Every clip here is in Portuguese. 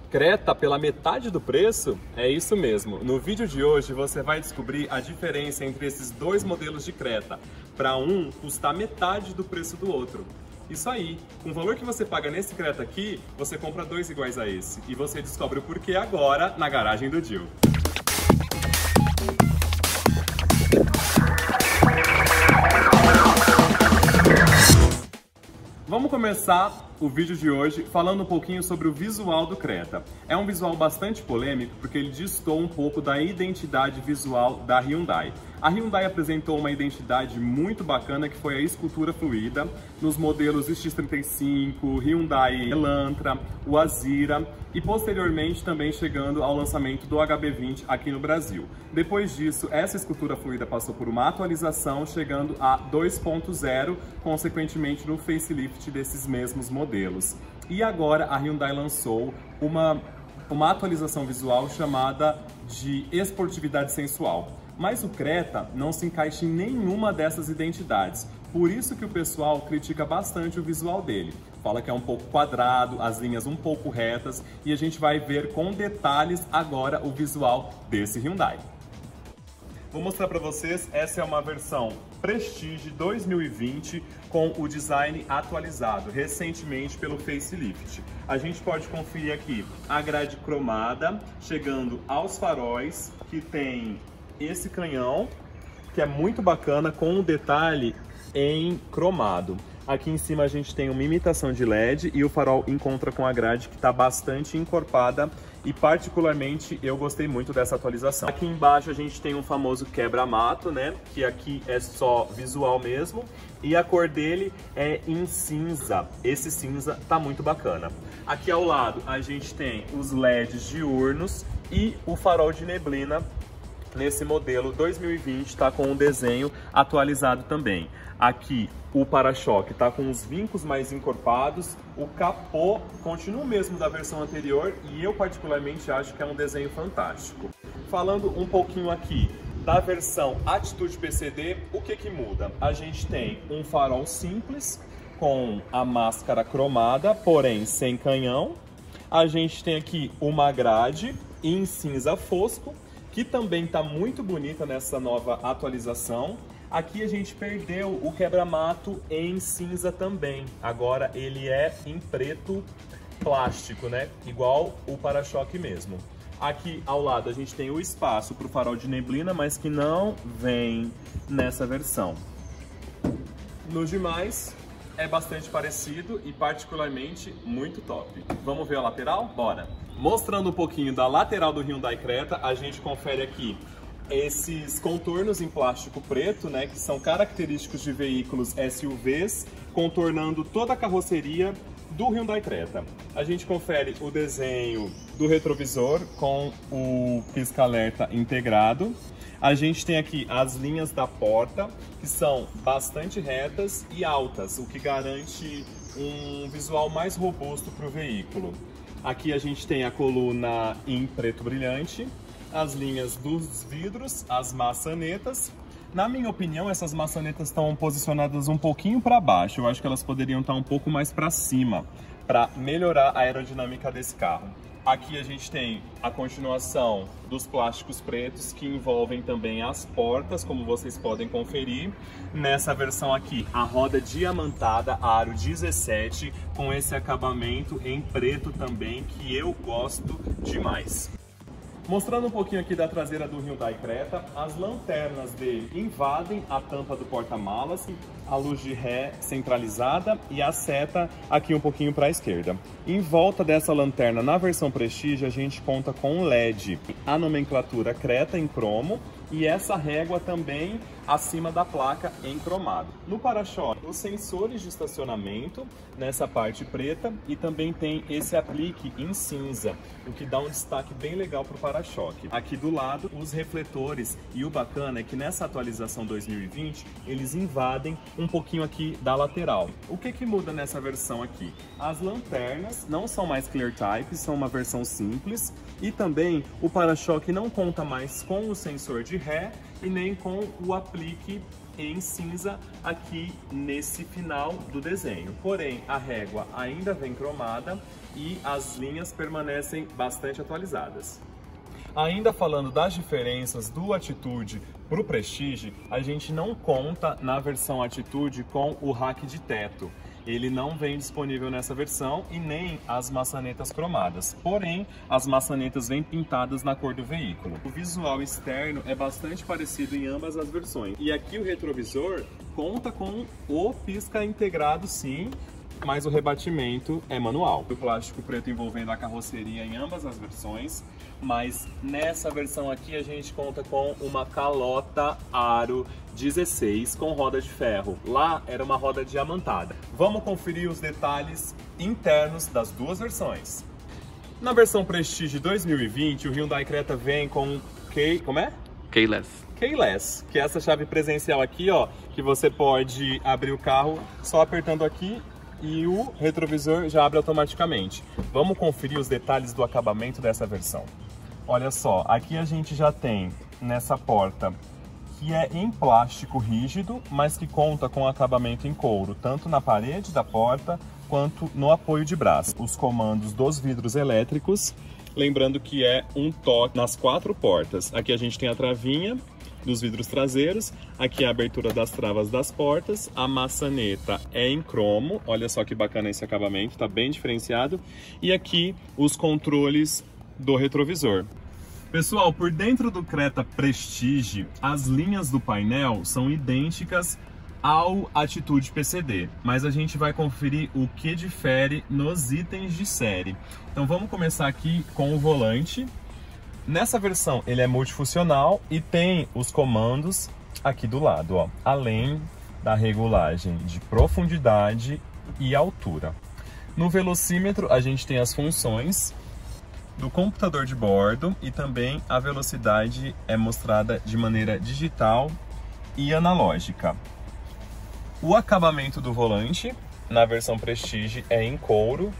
Creta pela metade do preço? É isso mesmo. No vídeo de hoje você vai descobrir a diferença entre esses dois modelos de Creta, para um custar metade do preço do outro. Isso aí, com o valor que você paga nesse Creta aqui, você compra dois iguais a esse. E você descobre o porquê agora na garagem do Dil. Vamos começar o vídeo de hoje falando um pouquinho sobre o visual do Creta. É um visual bastante polêmico porque ele destoa um pouco da identidade visual da Hyundai. A Hyundai apresentou uma identidade muito bacana que foi a escultura fluida nos modelos X35, Hyundai Elantra, o Azira e posteriormente também chegando ao lançamento do HB20 aqui no Brasil. Depois disso, essa escultura fluida passou por uma atualização chegando a 2.0, consequentemente no facelift desses mesmos modelos. E agora a Hyundai lançou uma atualização visual chamada de esportividade sensual. Mas o Creta não se encaixa em nenhuma dessas identidades. Por isso que o pessoal critica bastante o visual dele. Fala que é um pouco quadrado, as linhas um pouco retas, e a gente vai ver com detalhes agora o visual desse Hyundai. Vou mostrar para vocês, essa é uma versão Prestige 2020 com o design atualizado recentemente pelo facelift. A gente pode conferir aqui a grade cromada, chegando aos faróis, que tem esse canhão, que é muito bacana, com um detalhe em cromado. Aqui em cima a gente tem uma imitação de LED e o farol encontra com a grade que está bastante encorpada e particularmente eu gostei muito dessa atualização. Aqui embaixo a gente tem um famoso quebra-mato, né? Que aqui é só visual mesmo e a cor dele é em cinza. Esse cinza tá muito bacana. Aqui ao lado a gente tem os LEDs diurnos e o farol de neblina. Nesse modelo 2020 está com o desenho atualizado também. Aqui o para-choque está com os vincos mais encorpados, o capô continua o mesmo da versão anterior e eu particularmente acho que é um desenho fantástico. Falando um pouquinho aqui da versão Attitude PCD, o que muda? A gente tem um farol simples com a máscara cromada, porém sem canhão. A gente tem aqui uma grade em cinza fosco, que também está muito bonita nessa nova atualização. Aqui a gente perdeu o quebra-mato em cinza também. Agora ele é em preto plástico, né? Igual o para-choque mesmo. Aqui ao lado a gente tem o espaço para o farol de neblina, mas que não vem nessa versão. Nos demais é bastante parecido e particularmente muito top. Vamos ver a lateral? Bora! Mostrando um pouquinho da lateral do Hyundai Creta, a gente confere aqui esses contornos em plástico preto, né, que são característicos de veículos SUVs, contornando toda a carroceria do Hyundai Creta. A gente confere o desenho do retrovisor com o pisca-alerta integrado. A gente tem aqui as linhas da porta, que são bastante retas e altas, o que garante um visual mais robusto para o veículo. Aqui a gente tem a coluna em preto brilhante, as linhas dos vidros, as maçanetas. Na minha opinião, essas maçanetas estão posicionadas um pouquinho para baixo. Eu acho que elas poderiam estar um pouco mais para cima, para melhorar a aerodinâmica desse carro. Aqui a gente tem a continuação dos plásticos pretos que envolvem também as portas, como vocês podem conferir. Nessa versão aqui, a roda diamantada aro 17, com esse acabamento em preto também, que eu gosto demais. Mostrando um pouquinho aqui da traseira do Hyundai Creta, as lanternas dele invadem a tampa do porta-malas, a luz de ré centralizada e a seta aqui um pouquinho para a esquerda. Em volta dessa lanterna, na versão Prestige, a gente conta com um LED, a nomenclatura Creta em cromo e essa régua também acima da placa em cromado. No para-choque, os sensores de estacionamento nessa parte preta e também tem esse aplique em cinza, o que dá um destaque bem legal para o para-choque. Aqui do lado, os refletores, e o bacana é que nessa atualização 2020, eles invadem um pouquinho aqui da lateral. O que muda nessa versão aqui? As lanternas não são mais Clear Type, são uma versão simples, e também o para-choque não conta mais com o sensor de ré e nem com o aplique em cinza aqui nesse final do desenho. Porém, a régua ainda vem cromada e as linhas permanecem bastante atualizadas. Ainda falando das diferenças do Attitude para o Prestige, a gente não conta na versão Attitude com o rack de teto. Ele não vem disponível nessa versão e nem as maçanetas cromadas. Porém, as maçanetas vêm pintadas na cor do veículo. O visual externo é bastante parecido em ambas as versões. E aqui o retrovisor conta com o pisca integrado, sim, mas o rebatimento é manual. O plástico preto envolvendo a carroceria em ambas as versões, mas nessa versão aqui a gente conta com uma calota aro 16 com roda de ferro. Lá era uma roda diamantada. Vamos conferir os detalhes internos das duas versões. Na versão Prestige 2020, o Hyundai Creta vem com Keyless, que é essa chave presencial aqui, ó, que você pode abrir o carro só apertando aqui e o retrovisor já abre automaticamente. Vamos conferir os detalhes do acabamento dessa versão. Olha só, aqui a gente já tem nessa porta que é em plástico rígido, mas que conta com acabamento em couro, tanto na parede da porta quanto no apoio de braço. Os comandos dos vidros elétricos, lembrando que é um toque nas 4 portas. Aqui a gente tem a travinha dos vidros traseiros, aqui a abertura das travas das portas, a maçaneta é em cromo, olha só que bacana esse acabamento, tá bem diferenciado, e aqui os controles do retrovisor. Pessoal, por dentro do Creta Prestige, as linhas do painel são idênticas ao Attitude PCD, mas a gente vai conferir o que difere nos itens de série. Então vamos começar aqui com o volante. Nessa versão ele é multifuncional e tem os comandos aqui do lado, ó, além da regulagem de profundidade e altura. No velocímetro a gente tem as funções do computador de bordo e também a velocidade é mostrada de maneira digital e analógica. O acabamento do volante na versão Prestige é em couro,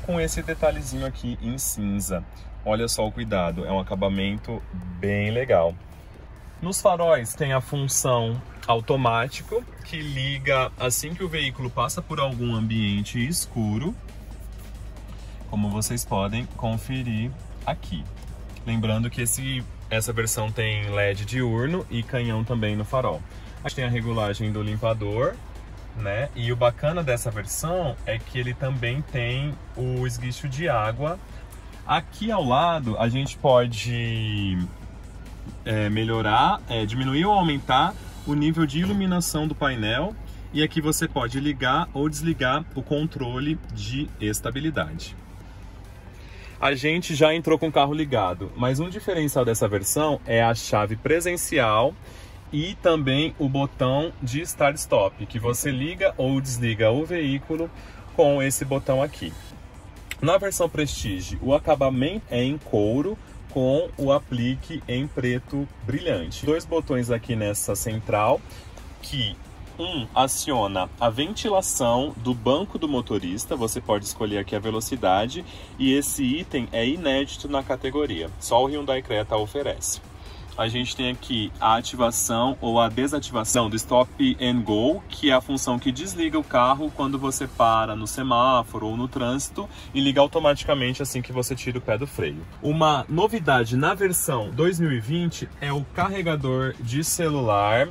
com esse detalhezinho aqui em cinza. Olha só o cuidado, é um acabamento bem legal. Nos faróis tem a função automático, que liga assim que o veículo passa por algum ambiente escuro, como vocês podem conferir aqui. Lembrando que essa versão tem LED diurno e canhão também no farol. A gente tem a regulagem do limpador, né? E o bacana dessa versão é que ele também tem o esguicho de água. Aqui ao lado a gente pode melhorar, diminuir ou aumentar o nível de iluminação do painel. E aqui você pode ligar ou desligar o controle de estabilidade. A gente já entrou com o carro ligado, mas um diferencial dessa versão é a chave presencial e também o botão de Start-Stop, que você liga ou desliga o veículo com esse botão aqui. Na versão Prestige, o acabamento é em couro com o aplique em preto brilhante. 2 botões aqui nessa central que aciona a ventilação do banco do motorista, você pode escolher aqui a velocidade e esse item é inédito na categoria, só o Hyundai Creta oferece. A gente tem aqui a ativação ou a desativação do Stop and Go, que é a função que desliga o carro quando você para no semáforo ou no trânsito e liga automaticamente assim que você tira o pé do freio. Uma novidade na versão 2020 é o carregador de celular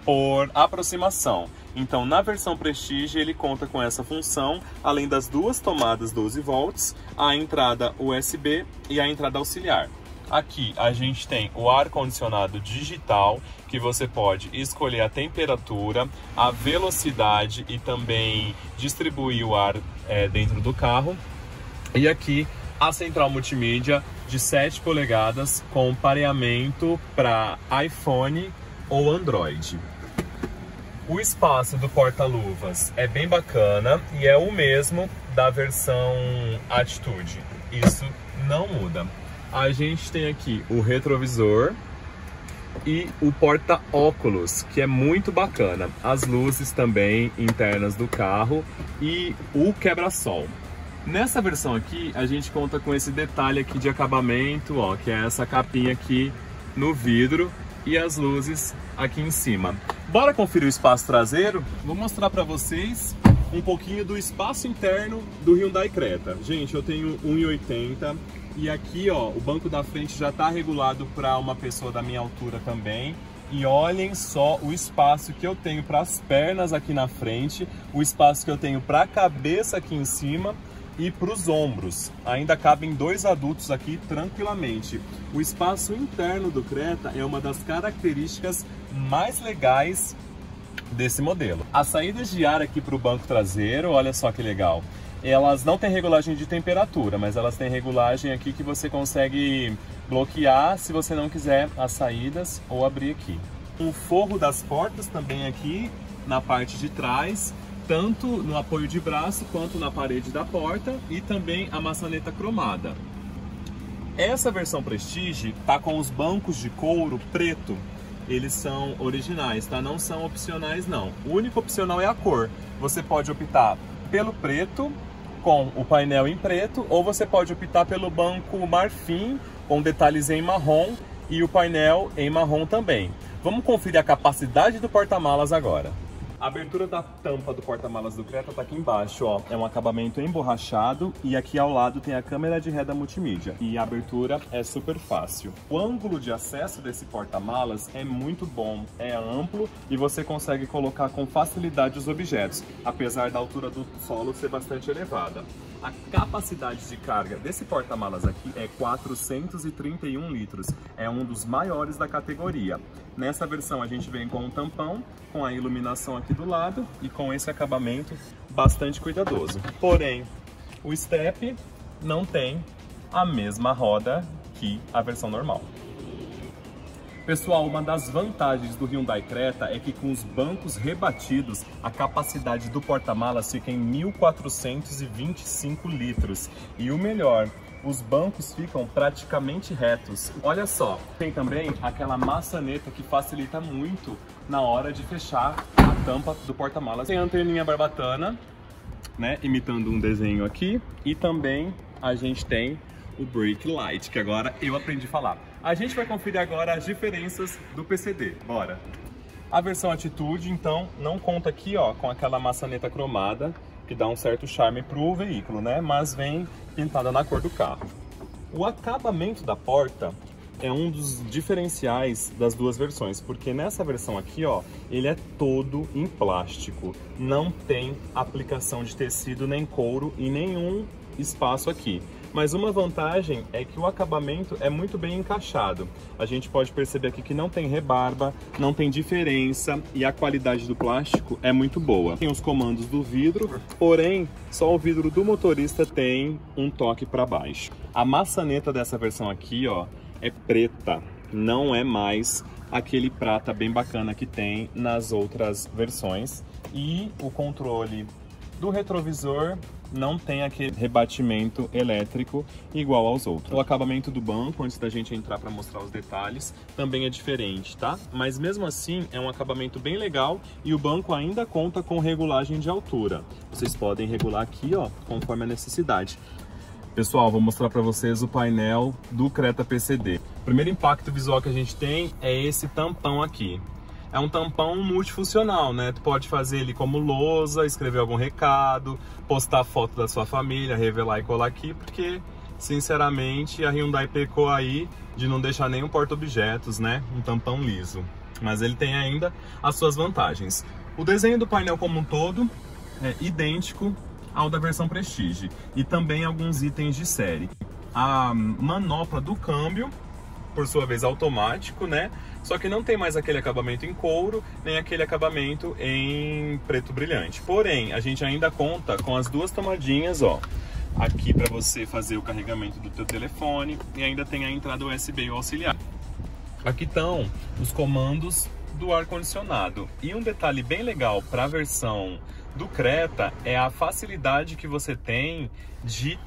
por aproximação. Então, na versão Prestige, ele conta com essa função, além das 2 tomadas 12 volts, a entrada USB e a entrada auxiliar. Aqui a gente tem o ar-condicionado digital, que você pode escolher a temperatura, a velocidade e também distribuir o ar dentro do carro. E aqui a central multimídia de 7 polegadas com pareamento para iPhone ou Android. O espaço do porta-luvas é bem bacana e é o mesmo da versão Attitude. Isso não muda. A gente tem aqui o retrovisor e o porta-óculos, que é muito bacana. As luzes também internas do carro e o quebra-sol. Nessa versão aqui, a gente conta com esse detalhe aqui de acabamento, ó, que é essa capinha aqui no vidro e as luzes aqui em cima. Bora conferir o espaço traseiro? Vou mostrar para vocês um pouquinho do espaço interno do Hyundai Creta. Gente, eu tenho 1,80 e aqui, ó, o banco da frente já está regulado para uma pessoa da minha altura também. E olhem só o espaço que eu tenho para as pernas aqui na frente, o espaço que eu tenho para a cabeça aqui em cima e para os ombros. Ainda cabem 2 adultos aqui tranquilamente. O espaço interno do Creta é uma das características mais legais desse modelo. As saídas de ar aqui para o banco traseiro, olha só que legal. Elas não têm regulagem de temperatura, mas elas têm regulagem aqui que você consegue bloquear se você não quiser as saídas ou abrir aqui. O forro das portas também aqui na parte de trás, tanto no apoio de braço quanto na parede da porta, e também a maçaneta cromada. Essa versão Prestige tá com os bancos de couro preto. Eles são originais, tá? Não são opcionais não. O único opcional é a cor. Você pode optar pelo preto com o painel em preto, ou você pode optar pelo banco marfim com detalhes em marrom e o painel em marrom também. Vamos conferir a capacidade do porta-malas agora. A abertura da tampa do porta-malas do Creta está aqui embaixo, ó. É um acabamento emborrachado e aqui ao lado tem a câmera de ré da multimídia. E a abertura é super fácil. O ângulo de acesso desse porta-malas é muito bom, é amplo e você consegue colocar com facilidade os objetos, apesar da altura do solo ser bastante elevada. A capacidade de carga desse porta-malas aqui é 431 litros, é um dos maiores da categoria. Nessa versão a gente vem com um tampão, com a iluminação aqui do lado e com esse acabamento bastante cuidadoso. Porém, o step não tem a mesma roda que a versão normal. Pessoal, uma das vantagens do Hyundai Creta é que com os bancos rebatidos, a capacidade do porta-malas fica em 1.425 litros. E o melhor, os bancos ficam praticamente retos. Olha só, tem também aquela maçaneta que facilita muito na hora de fechar a tampa do porta-malas. Tem a anteninha barbatana, né, imitando um desenho aqui. E também a gente tem o brake light, que agora eu aprendi a falar. A gente vai conferir agora as diferenças do PCD, bora! A versão Atitude, então, não conta aqui, ó, com aquela maçaneta cromada, que dá um certo charme pro veículo, né? Mas vem pintada na cor do carro. O acabamento da porta é um dos diferenciais das duas versões, porque nessa versão aqui, ó, ele é todo em plástico. Não tem aplicação de tecido nem couro em nenhum espaço aqui. Mas uma vantagem é que o acabamento é muito bem encaixado. A gente pode perceber aqui que não tem rebarba, não tem diferença e a qualidade do plástico é muito boa. Tem os comandos do vidro, porém só o vidro do motorista tem um toque para baixo. A maçaneta dessa versão aqui, ó, é preta, não é mais aquele prata bem bacana que tem nas outras versões. E o controle do retrovisor não tem aquele rebatimento elétrico igual aos outros. O acabamento do banco, antes da gente entrar para mostrar os detalhes, também é diferente, tá? Mas mesmo assim é um acabamento bem legal e o banco ainda conta com regulagem de altura. Vocês podem regular aqui, ó, conforme a necessidade. Pessoal, vou mostrar para vocês o painel do Creta PCD. O primeiro impacto visual que a gente tem é esse tampão aqui. É um tampão multifuncional, né? Tu pode fazer ele como lousa, escrever algum recado, postar foto da sua família, revelar e colar aqui, porque, sinceramente, a Hyundai pecou aí de não deixar nenhum porta-objetos, né? Um tampão liso. Mas ele tem ainda as suas vantagens. O desenho do painel como um todo é idêntico ao da versão Prestige. E também alguns itens de série. A manopla do câmbio, por sua vez, automático, né? Só que não tem mais aquele acabamento em couro, nem aquele acabamento em preto brilhante. Porém, a gente ainda conta com as duas tomadinhas, ó, aqui para você fazer o carregamento do teu telefone, e ainda tem a entrada USB auxiliar. Aqui estão os comandos do ar-condicionado. E um detalhe bem legal para a versão do Creta é a facilidade que você tem de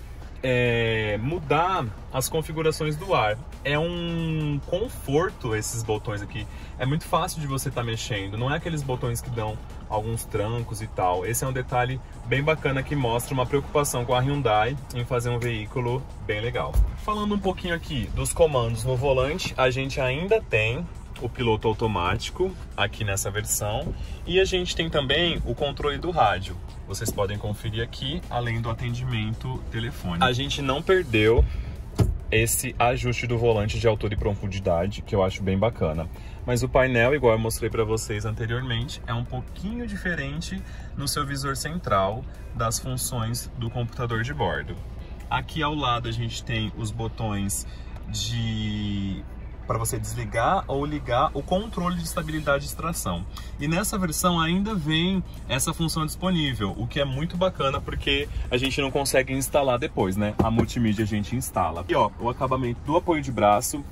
mudar as configurações do ar. É um conforto esses botões aqui. É muito fácil de você estar mexendo. Não é aqueles botões que dão alguns trancos e tal. Esse é um detalhe bem bacana que mostra uma preocupação com a Hyundai em fazer um veículo bem legal. Falando um pouquinho aqui dos comandos no volante, a gente ainda tem o piloto automático aqui nessa versão. E a gente tem também o controle do rádio. Vocês podem conferir aqui, além do atendimento telefônico. A gente não perdeu esse ajuste do volante de altura e profundidade, que eu acho bem bacana. Mas o painel, igual eu mostrei para vocês anteriormente, é um pouquinho diferente no seu visor central das funções do computador de bordo. Aqui ao lado a gente tem os botões para você desligar ou ligar o controle de estabilidade de tração. E nessa versão ainda vem essa função disponível, o que é muito bacana porque a gente não consegue instalar depois, né? A multimídia a gente instala. E ó, o acabamento do apoio de braço,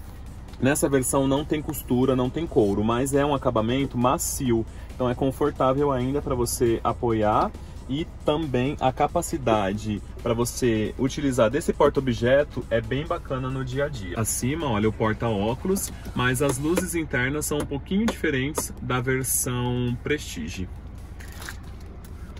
nessa versão não tem costura, não tem couro, mas é um acabamento macio, então é confortável ainda para você apoiar. E também a capacidade para você utilizar desse porta-objeto é bem bacana no dia a dia. Acima, olha, o porta-óculos, mas as luzes internas são um pouquinho diferentes da versão Prestige.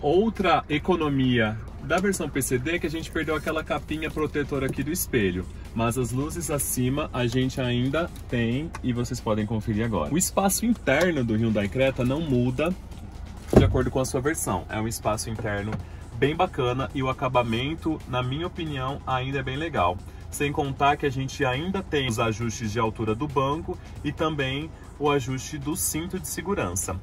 Outra economia da versão PCD é que a gente perdeu aquela capinha protetora aqui do espelho, mas as luzes acima a gente ainda tem e vocês podem conferir agora. O espaço interno do Hyundai Creta não muda de acordo com a sua versão. É um espaço interno bem bacana e o acabamento, na minha opinião, ainda é bem legal. Sem contar que a gente ainda tem os ajustes de altura do banco e também o ajuste do cinto de segurança.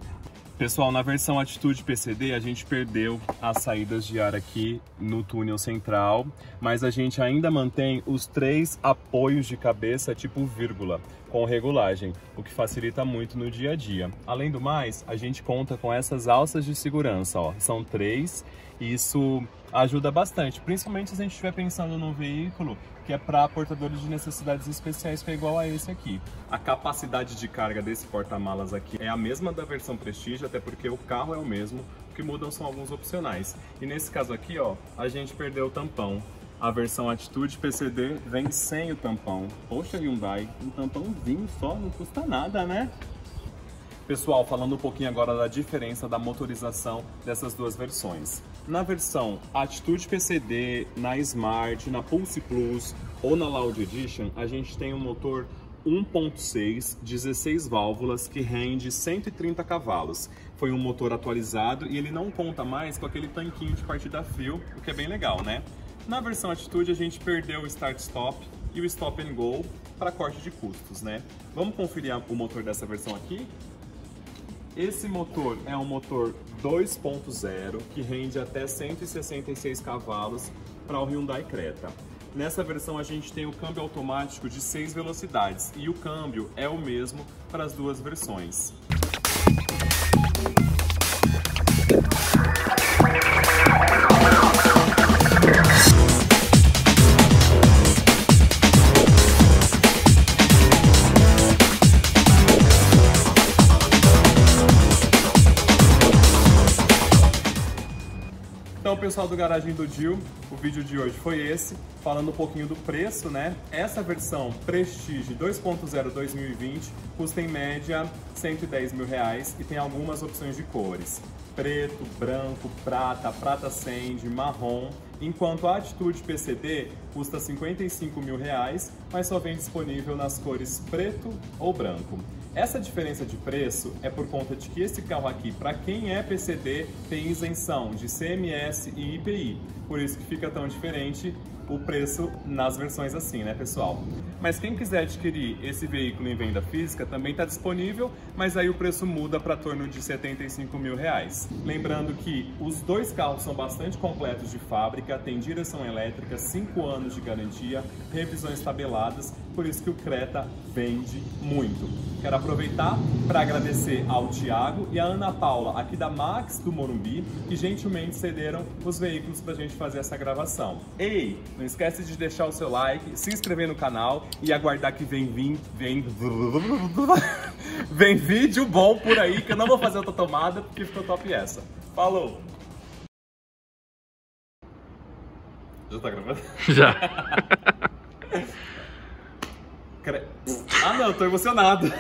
Pessoal, na versão Attitude PCD a gente perdeu as saídas de ar aqui no túnel central, mas a gente ainda mantém os 3 apoios de cabeça tipo vírgula, com regulagem, o que facilita muito no dia a dia. Além do mais, a gente conta com essas alças de segurança, ó, são 3, e isso ajuda bastante, principalmente se a gente estiver pensando num veículo que é para portadores de necessidades especiais, que é igual a esse aqui. A capacidade de carga desse porta-malas aqui é a mesma da versão Prestige, até porque o carro é o mesmo, o que mudam são alguns opcionais. E nesse caso aqui, ó, a gente perdeu o tampão. A versão Attitude PCD vem sem o tampão. Poxa, Hyundai, um tampãozinho só, não custa nada, né? Pessoal, falando um pouquinho agora da diferença da motorização dessas duas versões. Na versão Attitude PCD, na Smart, na Pulse Plus ou na Loud Edition, a gente tem um motor 1.6, 16 válvulas, que rende 130 cavalos. Foi um motor atualizado e ele não conta mais com aquele tanquinho de partida frio, o que é bem legal, né? Na versão Attitude a gente perdeu o Start-Stop e o Stop and Go para corte de custos, né? Vamos conferir o motor dessa versão aqui? Esse motor é um motor 2.0 que rende até 166 cavalos para o Hyundai Creta. Nessa versão a gente tem o câmbio automático de 6 velocidades e o câmbio é o mesmo para as duas versões. Então, pessoal do Garagem do Dil, o vídeo de hoje foi esse, falando um pouquinho do preço, né? Essa versão Prestige 2.0 2020 custa em média R$110 mil e tem algumas opções de cores: preto, branco, prata, prata sand, marrom, enquanto a Attitude PCD custa R$55 mil, mas só vem disponível nas cores preto ou branco. Essa diferença de preço é por conta de que esse carro aqui, para quem é PCD, tem isenção de CMS e IPI, por isso que fica tão diferente o preço nas versões assim, né, pessoal? Mas quem quiser adquirir esse veículo em venda física também está disponível, mas aí o preço muda para torno de R$75 mil. Lembrando que os dois carros são bastante completos de fábrica, tem direção elétrica, 5 anos de garantia, revisões tabeladas, por isso que o Creta vende muito. Quero aproveitar para agradecer ao Thiago e à Ana Paula, aqui da Max do Morumbi, que gentilmente cederam os veículos para a gente fazer essa gravação. Ei, não esquece de deixar o seu like, se inscrever no canal e aguardar que vem vídeo bom por aí, que eu não vou fazer outra tomada porque ficou top essa. Falou! Já tá gravando? Já. Ah não, tô emocionado.